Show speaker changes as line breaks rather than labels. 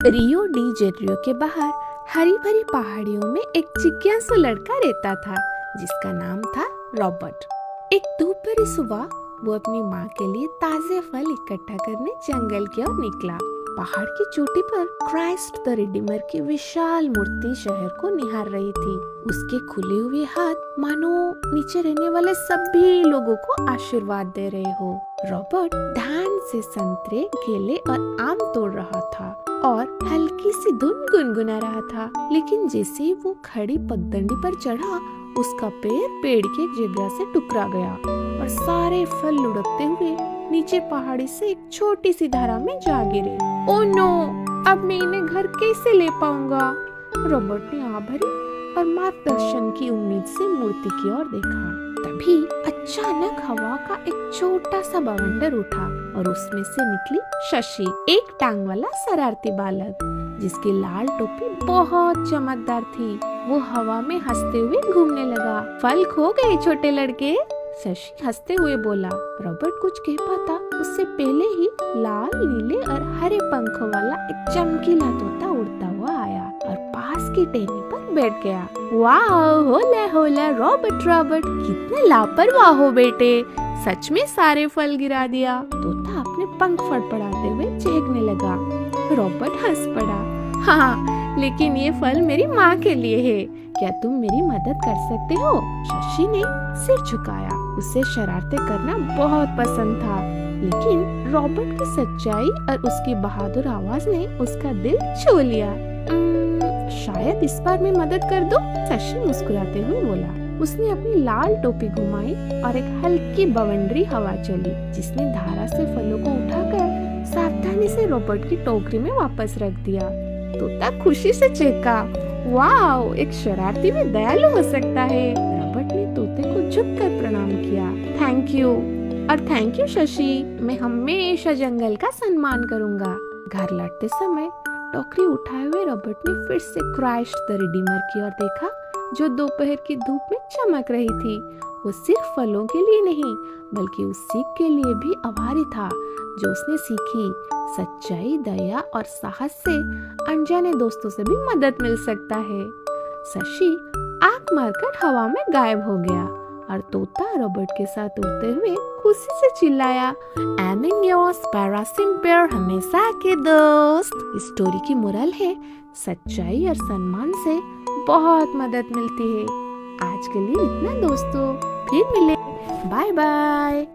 Rio de Janeiro के बाहर हरी भरी पहाड़ियों में एक जिज्ञासु लड़का रहता था जिसका नाम था रॉबर्ट। एक धूप भरी सुबह वो अपनी माँ के लिए ताजे फल इकट्ठा करने जंगल की ओर निकला। पहाड़ की चोटी पर क्राइस्ट द रिडीमर की विशाल मूर्ति शहर को निहार रही थी। उसके खुले हुए हाथ मानो नीचे रहने वाले सभी लोगों को आशीर्वाद दे रहे हो। रॉबर्ट ध्यान से संतरे, केले और आम तोड़ रहा था और हल्की सी धुन गुनगुना रहा था। लेकिन जैसे ही वो खड़ी पगडंडी पर चढ़ा, उसका पैर पेड़ की एक जगह से टकरा गया और सारे फल लुढ़कते हुए नीचे पहाड़ी से एक छोटी सी धारा में जा गिरे। Oh no! अब मैं इन्हें घर कैसे ले पाऊंगा? रॉबर्ट ने आह भरी और मार्गदर्शन की उम्मीद से मूर्ति की ओर देखा। तभी अचानक हवा का एक छोटा सा बवंडर उठा और उसमें से निकली शशि, एक टांग वाला शरारती बालक जिसकी लाल टोपी बहुत चमकदार थी। वो हवा में हंसते हुए घूमने लगा। फल खो गए छोटे लड़के, शशि हंसते हुए बोला। रॉबर्ट कुछ कह पाता उससे पहले ही लाल, नीले और हरे पंखों वाला एक चमकीला तोता उड़ता हुआ आया और पास की टहनी पर बैठ गया। वाह, होला होला रॉबर्ट रॉबर्ट, कितने लापरवाह हो बेटे, सच में सारे फल गिरा दिया। तोता अपने पंख फड़फड़ाते हुए चहकने लगा। रॉबर्ट हंस पड़ा। हाँ, लेकिन ये फल मेरी माँ के लिए है, क्या तुम मेरी मदद कर सकते हो? शशि ने सिर झुकाया। उसे शरारतें करना बहुत पसंद था, लेकिन रॉबर्ट की सच्चाई और उसकी बहादुर आवाज ने उसका दिल छू लिया। शायद इस बार मैं मदद कर दूं, शशि मुस्कुराते हुए बोला। उसने अपनी लाल टोपी घुमाई और एक हल्की बवंडरी हवा चली, जिसने धारा से फलों को उठाकर सावधानी से रॉबर्ट की टोकरी में वापस रख दिया। तोता खुशी से चहका। वाह, एक शरारती भी दयालु हो सकता है। रॉबर्ट ने तोते को झुककर प्रणाम किया। थैंक यू, और थैंक यू शशि, मैं हमेशा जंगल का सम्मान करूंगा। घर लौटते समय टोकरी उठाए हुए रॉबर्ट ने फिर से क्राइस्ट द रिडीमर की ओर देखा, जो दोपहर की धूप में चमक रही थी। वो सिर्फ फलों के लिए नहीं, बल्कि उस सीख के लिए भी आभारी था जो उसने सीखी। सच्चाई, दया और साहस से अनजाने दोस्तों से भी मदद मिल सकता है। शशि आंख मारकर हवा में गायब हो गया और तोता रॉबर्ट के साथ उड़ते हुए खुशी से चिल्लाया, एमिंगोस पैरासिम्पेयर हमेशा के दोस्त। इस स्टोरी की मोरल है, सच्चाई और सम्मान से बहुत मदद मिलती है। आज के लिए इतना दोस्तों, फिर मिले, बाय बाय।